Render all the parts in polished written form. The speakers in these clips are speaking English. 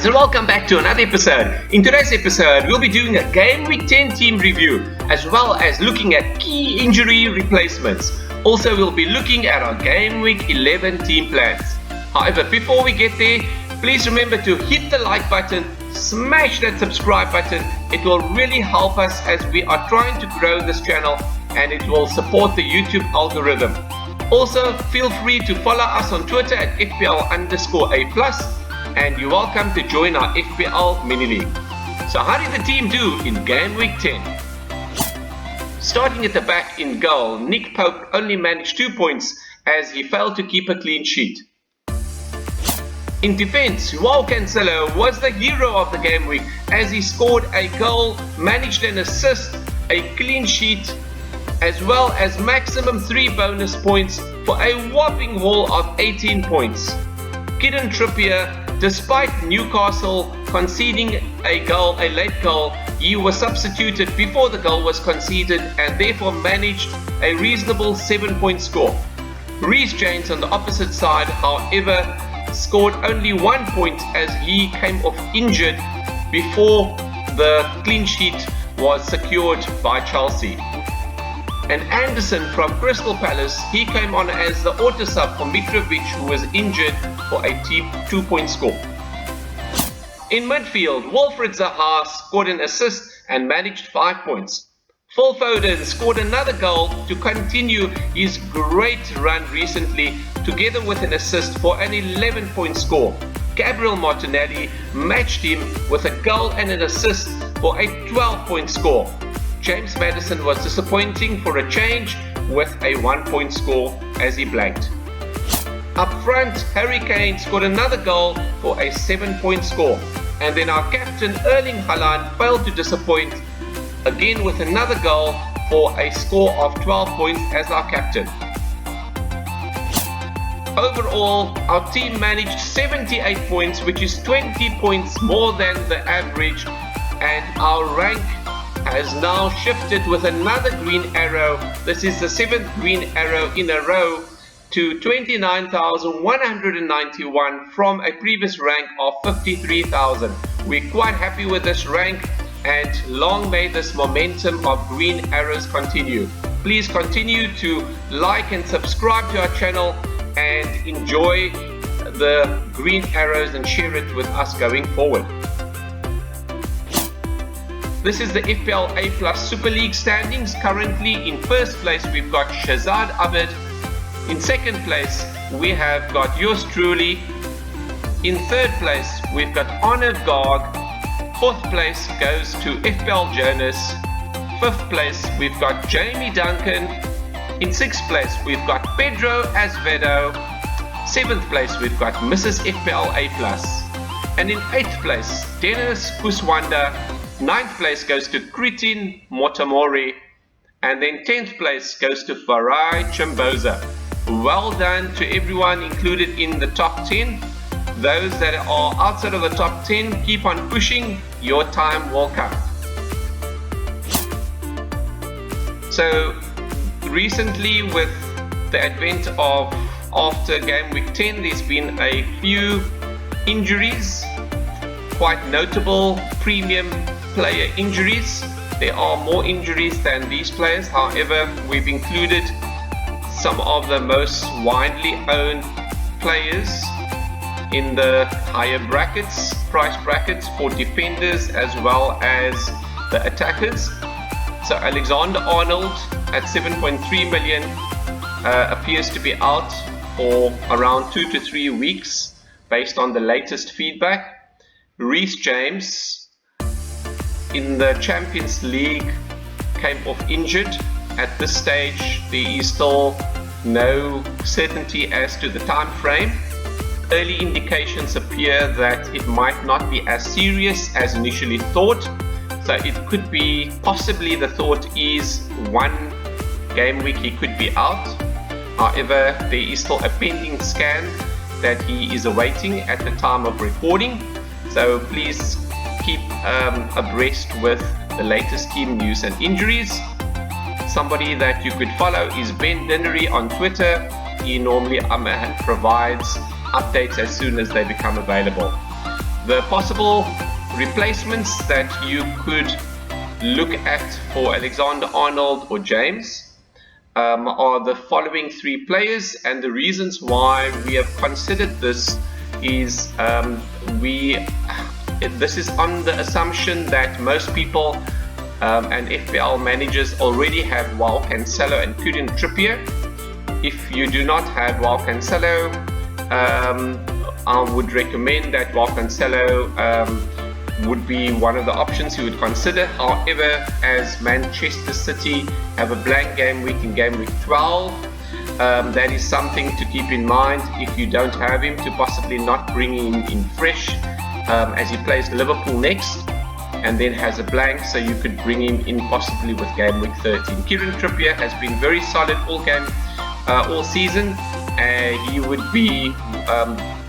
guys, and welcome back to another episode. In today's episode, we'll be doing a Game Week 10 team review, as well as looking at key injury replacements. Also, we'll be looking at our Game Week 11 team plans. However, before we get there, please remember to hit the like button, smash that subscribe button. It will really help us as we are trying to grow this channel, and it will support the YouTube algorithm. Also, feel free to follow us on Twitter at FPL_A+, and you're welcome to join our FPL mini league. So how did the team do in Game Week 10? Starting at the back in goal, Nick Pope only managed 2 points as he failed to keep a clean sheet. In defense, João Cancelo was the hero of the game week as he scored a goal, managed an assist, a clean sheet, as well as maximum 3 bonus points for a whopping haul of 18 points. Kieran Trippier, despite Newcastle conceding a late goal, he was substituted before the goal was conceded and therefore managed a reasonable 7-point score. Reece James on the opposite side, however, scored only 1 point as he came off injured before the clean sheet was secured by Chelsea. And Anderson from Crystal Palace, he came on as the auto sub for Mitrovic, who was injured, for a 2-point score. In midfield, Wilfried Zaha scored an assist and managed 5 points. Phil Foden scored another goal to continue his great run recently, together with an assist for an 11-point score. Gabriel Martinelli matched him with a goal and an assist for a 12-point score. James Maddison was disappointing for a change with a 1-point score as he blanked. Up front, Harry Kane scored another goal for a 7-point score. And then our captain Erling Haaland failed to disappoint, again with another goal for a score of 12 points as our captain. Overall, our team managed 78 points, which is 20 points more than the average, and our rank has now shifted with another green arrow. This is the 7th green arrow in a row to 29,191 from a previous rank of 53,000. We're quite happy with this rank, and long may this momentum of green arrows continue. Please continue to like and subscribe to our channel and enjoy the green arrows and share it with us going forward. This is the FPLA Super League standings. Currently in first place we've got Shazad Abed. In second place we have got yours truly. In third place we've got Honored Gog. Fourth place goes to FPL Jonas. Fifth place we've got Jamie Duncan. In sixth place we've got Pedro Azevedo. Seventh place we've got Mrs. FPLA+. And in eighth place Dennis Kuswanda. Ninth place goes to Kritin Motamori, and then 10th place goes to Farai Chimboza. Well done to everyone included in the top 10. Those that are outside of the top 10, keep on pushing, your time will come. So recently, with the advent of after Game Week 10, there's been a few injuries, quite notable premium player injuries. There are more injuries than these players. However, we've included some of the most widely owned players in the higher brackets, price brackets for defenders as well as the attackers. So Alexander Arnold at 7.3 million appears to be out for around 2 to 3 weeks based on the latest feedback. Reece James in the Champions League came off injured. At this stage there is still no certainty as to the time frame. Early indications appear that it might not be as serious as initially thought, so it could be possibly, the thought is 1 game week he could be out. However, there is still a pending scan that he is awaiting at the time of recording, so please keep abreast with the latest team news and injuries. Somebody that you could follow is Ben Dinnery on Twitter. He normally provides updates as soon as they become available. The possible replacements that you could look at for Alexander-Arnold or James are the following 3 players, and the reasons why we have considered this is this is on the assumption that most people and FPL managers already have João Cancelo and Kieran Trippier. If you do not have João Cancelo, I would recommend that João Cancelo would be one of the options you would consider. However, as Manchester City have a blank game week in game week 12, that is something to keep in mind if you don't have him, to possibly not bring him in fresh, as he plays Liverpool next and then has a blank, so you could bring him in possibly with game week 13. Kieran Trippier has been very solid all season, and he would be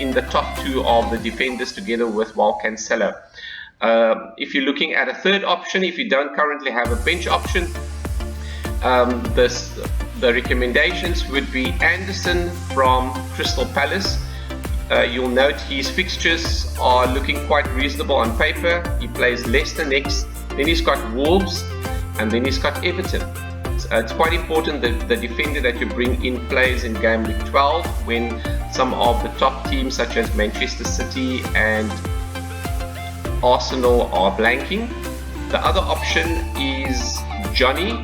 in the top 2 of the defenders together with João Cancelo. If you're looking at a third option, if you don't currently have a bench option, the recommendations would be Anderson from Crystal Palace. You'll note his fixtures are looking quite reasonable on paper. He plays Leicester next, then he's got Wolves, and then he's got Everton. It's quite important that the defender that you bring in plays in game week 12 when some of the top teams such as Manchester City and Arsenal are blanking. The other option is Johnny.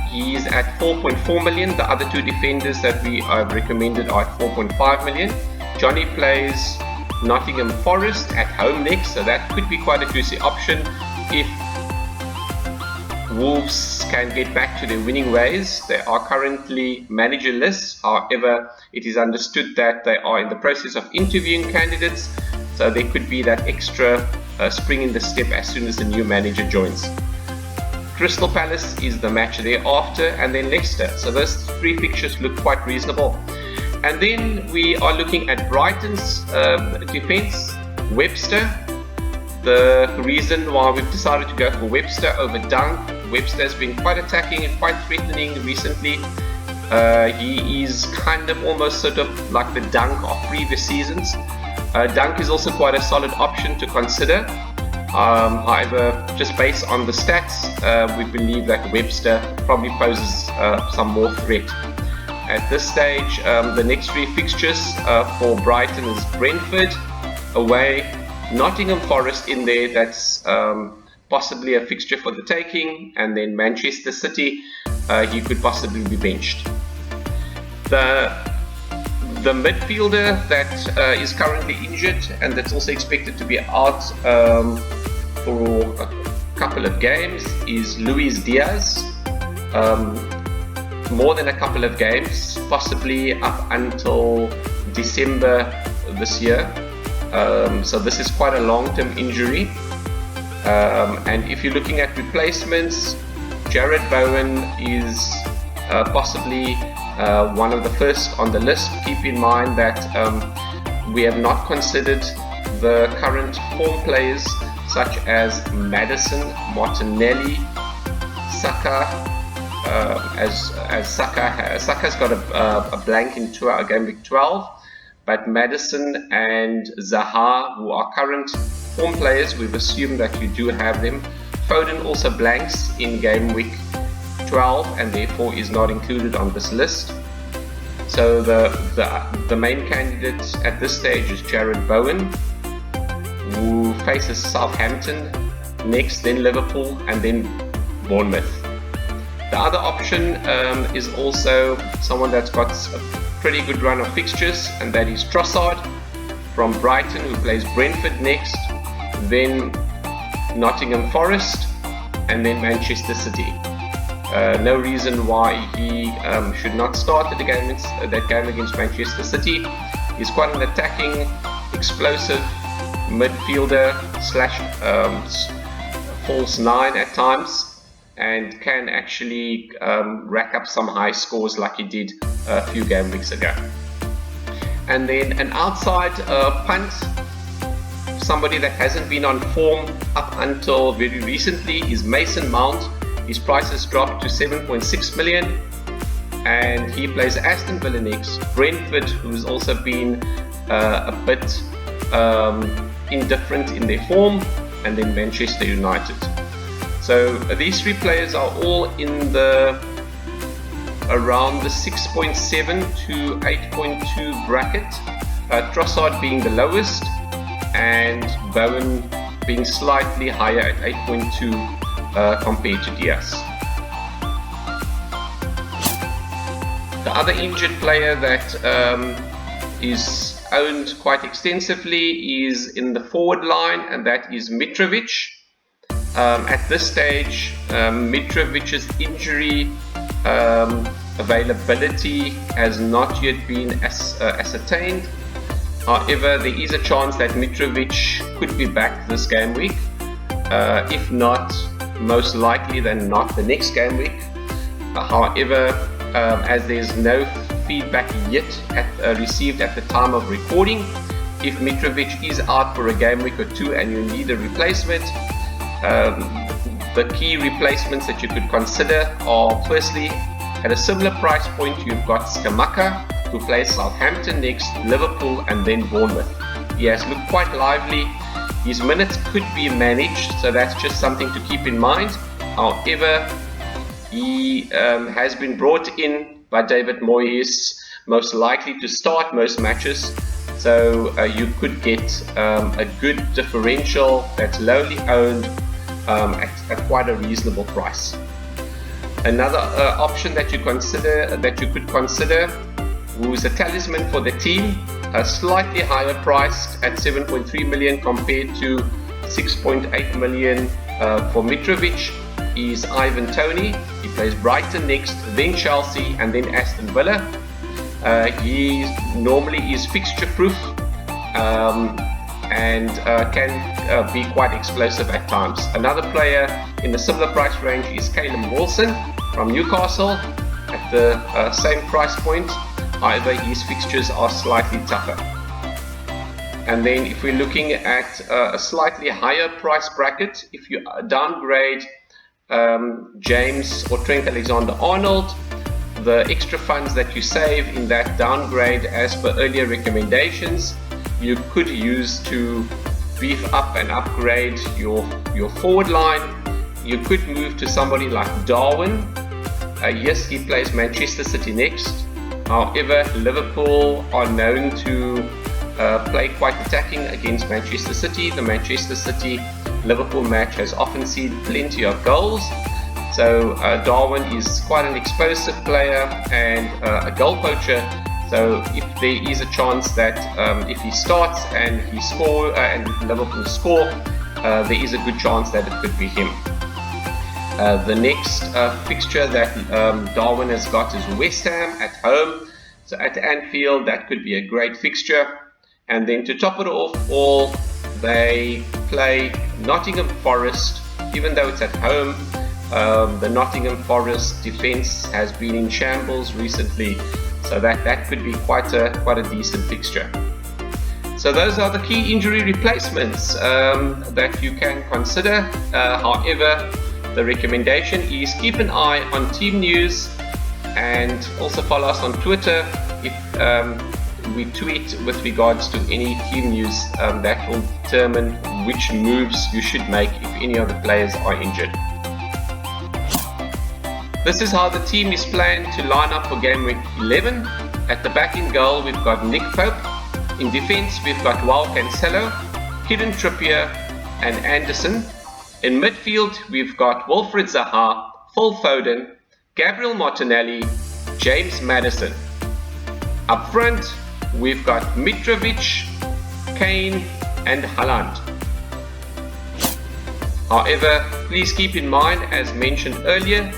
He's at 4.4 million. The other 2 defenders that we have recommended are at 4.5 million. Johnny plays Nottingham Forest at home next, so that could be quite a juicy option if Wolves can get back to their winning ways. They are currently managerless. However, it is understood that they are in the process of interviewing candidates, so there could be that extra spring in the step as soon as the new manager joins. Crystal Palace is the match thereafter, and then Leicester. So those 3 fixtures look quite reasonable. And then we are looking at Brighton's defence, Webster. The reason why we've decided to go for Webster over Dunk, Webster has been quite attacking and quite threatening recently. He is kind of almost sort of like the Dunk of previous seasons. Dunk is also quite a solid option to consider. However, just based on the stats, we believe that Webster probably poses some more threat. At this stage, the next 3 fixtures for Brighton is Brentford away, Nottingham Forest in there, that's possibly a fixture for the taking, and then Manchester City, he could possibly be benched. The midfielder that is currently injured and that's also expected to be out for a couple of games is Luis Diaz. More than a couple of games, possibly up until December this year. So this is quite a long-term injury. And if you're looking at replacements, Jared Bowen is possibly one of the first on the list. Keep in mind that we have not considered the current form players such as Maddison, Martinelli, Saka. As Saka's got a blank in game week 12, but Maddison and Zaha, who are current form players, we've assumed that you do have them. Foden also blanks in game week 12 and therefore is not included on this list. So the main candidate at this stage is Jared Bowen, who faces Southampton next, then Liverpool, and then Bournemouth. The other option is also someone that's got a pretty good run of fixtures, and that is Trossard from Brighton, who plays Brentford next, then Nottingham Forest, and then Manchester City. No reason why he should not start that game against Manchester City. He's quite an attacking, explosive midfielder / false 9 at times, and can actually rack up some high scores like he did a few game weeks ago. And then an outside punt, somebody that hasn't been on form up until very recently, is Mason Mount. His price has dropped to 7.6 million, and he plays Aston Villa next. Brentford, who's also been a bit indifferent in their form, and then Manchester United. So these three players are all in the around the 6.7 to 8.2 bracket, Trossard being the lowest and Bowen being slightly higher at 8.2 compared to Diaz. The other injured player that is owned quite extensively is in the forward line, and that is Mitrovic. At this stage, Mitrovic's injury availability has not yet been ascertained. However, there is a chance that Mitrovic could be back this game week. If not, most likely than not the next game week. However, as there's no feedback yet received at the time of recording, if Mitrovic is out for a game week or two and you need a replacement, the key replacements that you could consider are, firstly, at a similar price point you've got Skamaka, who plays Southampton next, Liverpool and then Bournemouth. He has looked quite lively. His minutes could be managed, so that's just something to keep in mind. However, he has been brought in by David Moyes, most likely to start most matches, so you could get a good differential that's lowly owned at quite a reasonable price. Another option that you could consider, who's a talisman for the team, slightly higher priced at 7.3 million compared to 6.8 million for Mitrovic, is Ivan Toney. He plays Brighton next, then Chelsea and then Aston Villa. He normally is fixture proof and can be quite explosive at times. Another player in the similar price range is Callum Wilson from Newcastle at the same price point. However, his fixtures are slightly tougher. And then if we're looking at a slightly higher price bracket, if you downgrade James or Trent Alexander-Arnold, the extra funds that you save in that downgrade as per earlier recommendations, you could use to beef up and upgrade your forward line. You could move to somebody like Darwin. Yes, he plays Manchester City next. However, Liverpool are known to play quite attacking against Manchester City. The Manchester City-Liverpool match has often seen plenty of goals. So Darwin is quite an explosive player and a goal poacher. So if there is a chance that if he starts and he score and Liverpool score, there is a good chance that it could be him. The next fixture that Darwin has got is West Ham at home. So at Anfield, that could be a great fixture. And then to top it off all, they play Nottingham Forest. Even though it's at home, the Nottingham Forest defense has been in shambles recently. So that could be quite a decent fixture. So those are the key injury replacements that you can consider. However, the recommendation is keep an eye on team news and also follow us on Twitter if we tweet with regards to any team news that will determine which moves you should make if any of the players are injured. This is how the team is planned to line up for game week 11. At the back in goal, we've got Nick Pope. In defense, we've got João Cancelo, Kieran Trippier and Anderson. In midfield, we've got Wilfried Zaha, Phil Foden, Gabriel Martinelli, James Maddison. Up front, we've got Mitrovic, Kane and Haaland. However, please keep in mind, as mentioned earlier,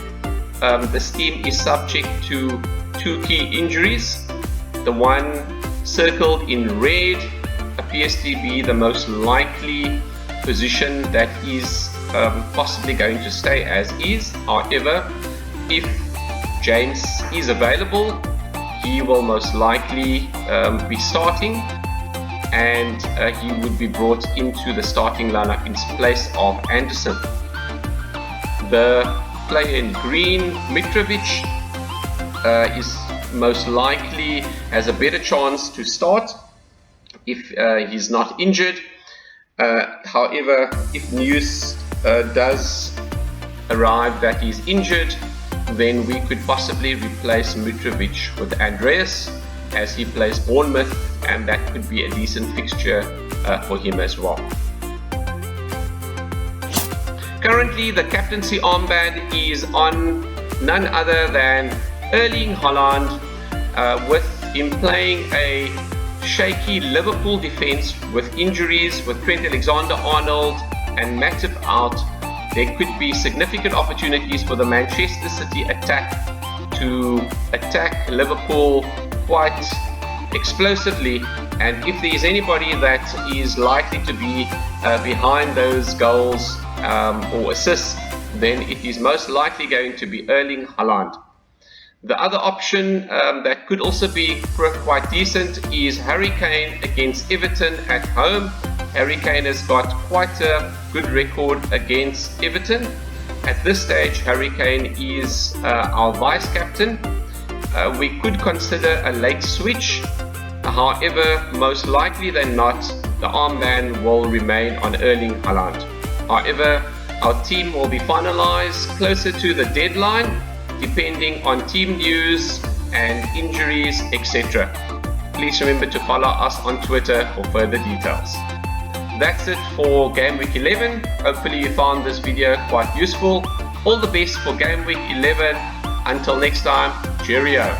this team is subject to two key injuries. The one circled in red appears to be the most likely position that is possibly going to stay as is. However, if James is available, he will most likely be starting, and he would be brought into the starting lineup in place of Anderson. The player in green, Mitrovic, is most likely has a better chance to start, if he's not injured. However, if news does arrive that he's injured, then we could possibly replace Mitrovic with Andreas, as he plays Bournemouth, and that could be a decent fixture for him as well. Currently, the captaincy armband is on none other than Erling Haaland, with him playing a shaky Liverpool defence with injuries, with Trent Alexander-Arnold and Matip out. There could be significant opportunities for the Manchester City attack to attack Liverpool quite explosively, and if there is anybody that is likely to be behind those goals or assists, then it is most likely going to be Erling Haaland. The other option that could also be quite decent is Harry Kane against Everton at home. Harry Kane has got quite a good record against Everton. At this stage, Harry Kane is our vice-captain. We could consider a late switch. However, most likely than not, the armband will remain on Erling Haaland. However, our team will be finalized closer to the deadline, depending on team news and injuries, etc. Please remember to follow us on Twitter for further details. That's it for Game Week 11. Hopefully you found this video quite useful. All the best for Game Week 11. Until next time, cheerio.